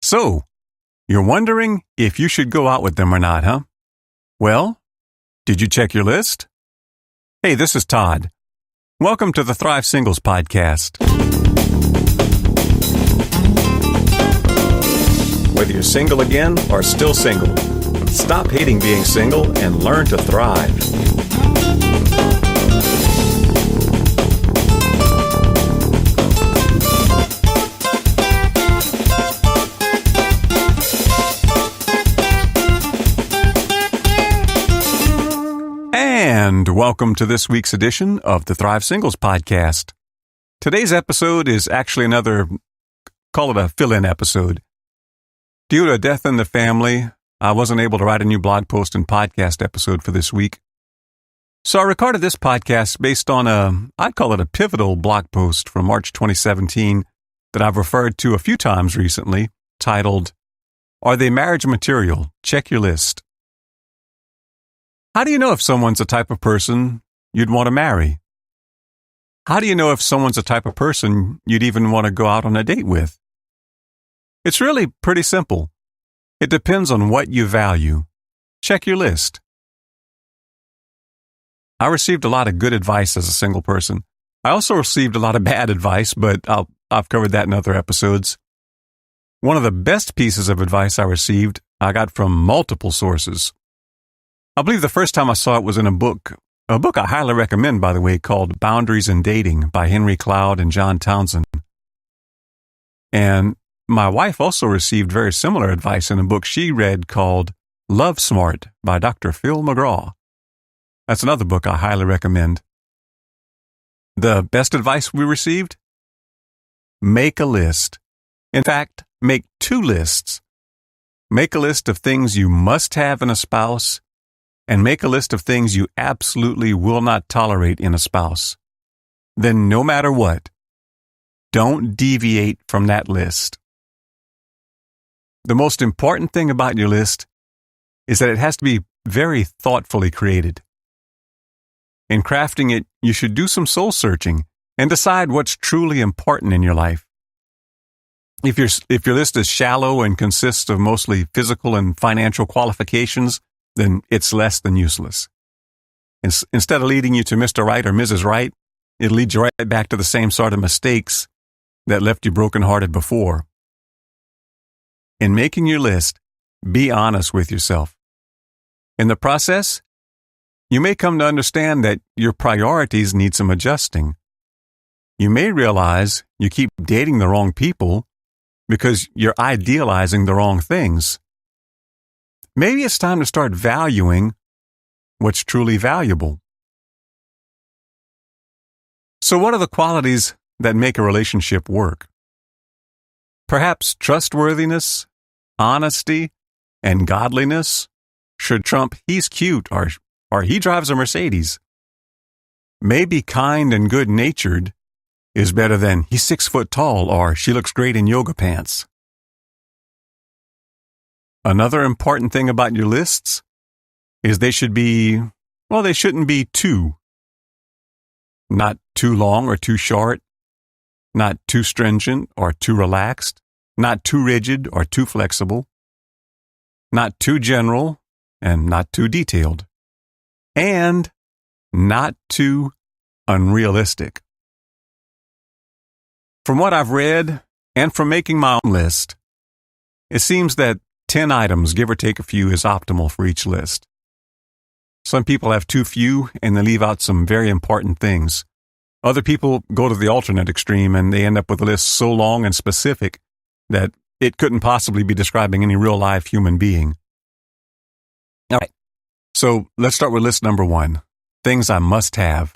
So, you're wondering if you should go out with them or not, huh? Well, did you check your list? Hey, this is Todd. Welcome to the Thrive Singles Podcast. Whether you're single again or still single, stop hating being single and learn to thrive. And welcome to this week's edition of the Thrive Singles Podcast. Today's episode is actually another, call it a fill-in episode. Due to a death in the family, I wasn't able to write a new blog post and podcast episode for this week. So I recorded this podcast based on I'd call it a pivotal blog post from March 2017 that I've referred to a few times recently, titled, "Are They Marriage Material? Check Your List." How do you know if someone's the type of person you'd want to marry? How do you know if someone's the type of person you'd even want to go out on a date with? It's really pretty simple. It depends on what you value. Check your list. I received a lot of good advice as a single person. I also received a lot of bad advice, but I've covered that in other episodes. One of the best pieces of advice I received, I got from multiple sources. I believe the first time I saw it was in a book I highly recommend, by the way, called Boundaries in Dating by Henry Cloud and John Townsend. And my wife also received very similar advice in a book she read called Love Smart by Dr. Phil McGraw. That's another book I highly recommend. The best advice we received? Make a list. In fact, make two lists. Make a list of things you must have in a spouse, and make a list of things you absolutely will not tolerate in a spouse. Then no matter what, don't deviate from that list. The most important thing about your list is that it has to be very thoughtfully created. In crafting it, you should do some soul searching and decide what's truly important in your life. If your list is shallow and consists of mostly physical and financial qualifications, then it's less than useless. Instead of leading you to Mr. Right or Mrs. Right, it'll lead you right back to the same sort of mistakes that left you brokenhearted before. In making your list, be honest with yourself. In the process, you may come to understand that your priorities need some adjusting. You may realize you keep dating the wrong people because you're idealizing the wrong things. Maybe it's time to start valuing what's truly valuable. So what are the qualities that make a relationship work? Perhaps trustworthiness, honesty, and godliness should trump he's cute or he drives a Mercedes. Maybe kind and good-natured is better than he's 6 foot tall or she looks great in yoga pants. Another important thing about your lists is they shouldn't be two. Not too long or too short, not too stringent or too relaxed, not too rigid or too flexible, not too general and not too detailed, and not too unrealistic. From what I've read and from making my own list, it seems that 10 items, give or take a few, is optimal for each list. Some people have too few and they leave out some very important things. Other people go to the alternate extreme and they end up with a list so long and specific that it couldn't possibly be describing any real-life human being. All right, so let's start with list number 1, things I must have.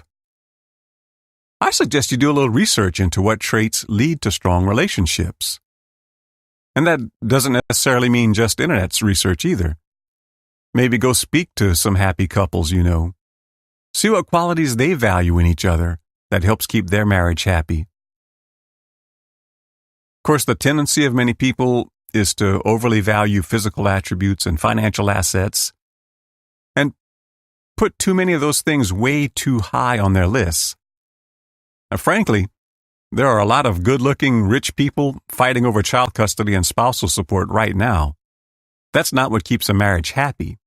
I suggest you do a little research into what traits lead to strong relationships. And that doesn't necessarily mean just internet research either. Maybe go speak to some happy couples you know. See what qualities they value in each other that helps keep their marriage happy. Of course, the tendency of many people is to overly value physical attributes and financial assets and put too many of those things way too high on their lists. And frankly, There are a lot of good-looking, rich people fighting over child custody and spousal support right now. That's not what keeps a marriage happy.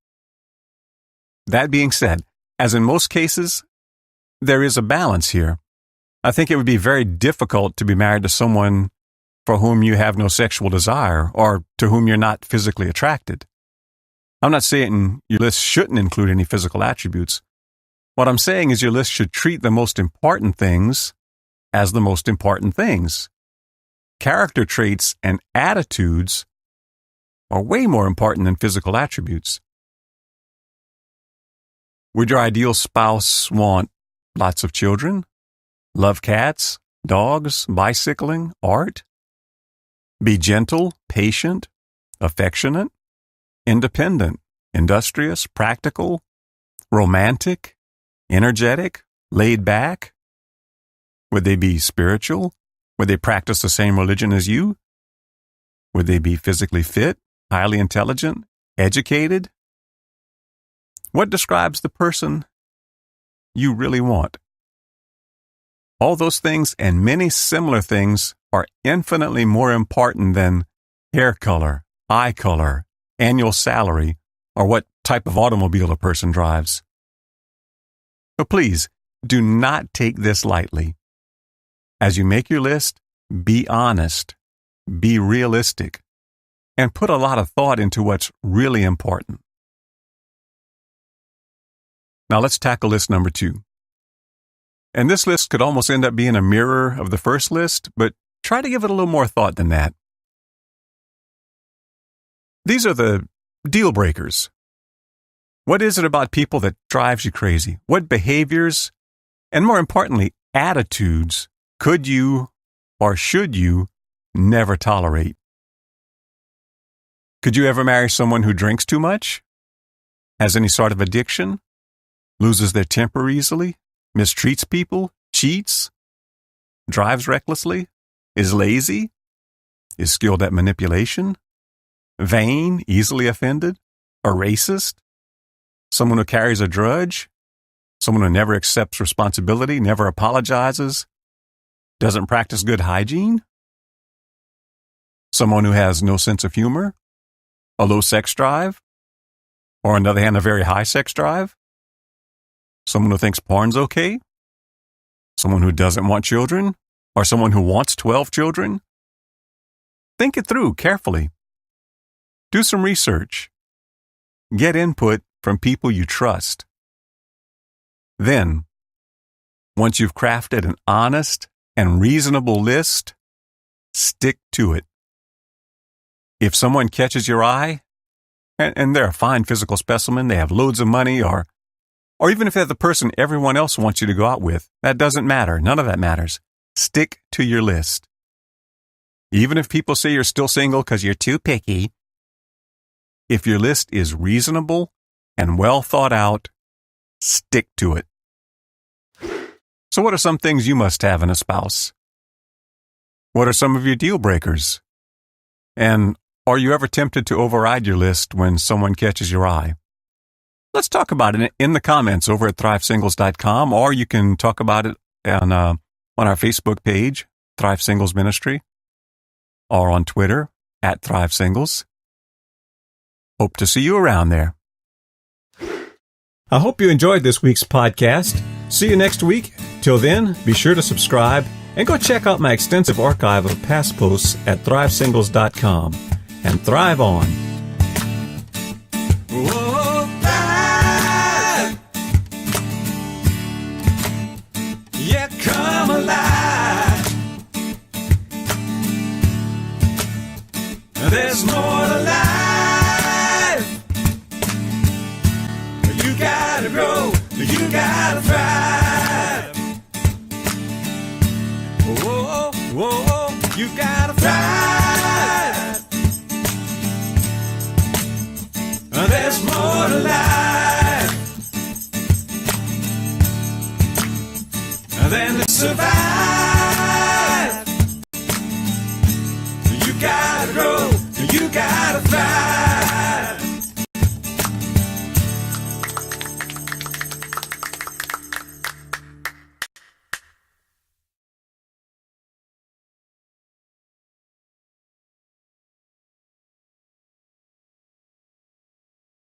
That being said, as in most cases, there is a balance here. I think it would be very difficult to be married to someone for whom you have no sexual desire or to whom you're not physically attracted. I'm not saying your list shouldn't include any physical attributes. What I'm saying is your list should treat the most important things as the most important things. Character traits and attitudes are way more important than physical attributes. Would your ideal spouse want lots of children, love cats, dogs, bicycling, art? Be gentle, patient, affectionate, independent, industrious, practical, romantic, energetic, laid back? Would they be spiritual? Would they practice the same religion as you? Would they be physically fit, highly intelligent, educated? What describes the person you really want? All those things and many similar things are infinitely more important than hair color, eye color, annual salary, or what type of automobile a person drives. But please, do not take this lightly. As you make your list, be honest, be realistic, and put a lot of thought into what's really important. Now let's tackle list number 2. And this list could almost end up being a mirror of the first list, but try to give it a little more thought than that. These are the deal breakers. What is it about people that drives you crazy? What behaviors, and more importantly, attitudes, could you or should you never tolerate? Could you ever marry someone who drinks too much? Has any sort of addiction? Loses their temper easily? Mistreats people? Cheats? Drives recklessly? Is lazy? Is skilled at manipulation? Vain? Easily offended? A racist? Someone who carries a grudge? Someone who never accepts responsibility, never apologizes? Doesn't practice good hygiene? Someone who has no sense of humor? A low sex drive? Or on the other hand, a very high sex drive? Someone who thinks porn's okay? Someone who doesn't want children? Or someone who wants 12 children? Think it through carefully. Do some research. Get input from people you trust. Then, once you've crafted an honest and reasonable list, stick to it. If someone catches your eye, and they're a fine physical specimen, they have loads of money, or even if they're the person everyone else wants you to go out with, that doesn't matter. None of that matters. Stick to your list. Even if people say you're still single because you're too picky, if your list is reasonable and well thought out, stick to it. So what are some things you must have in a spouse? What are some of your deal breakers? And are you ever tempted to override your list when someone catches your eye? Let's talk about it in the comments over at thrivesingles.com, or you can talk about it on our Facebook page, Thrive Singles Ministry, or on Twitter at Thrive Singles. Hope to see you around there. I hope you enjoyed this week's podcast. See you next week. Till then, be sure to subscribe and go check out my extensive archive of past posts at thrivesingles.com. And thrive on. Whoa, thrive. Yeah, come alive. There's more to life. You gotta grow, you gotta thrive. Whoa, whoa, you gotta thrive. There's more to life than to survive. You gotta grow, you gotta thrive.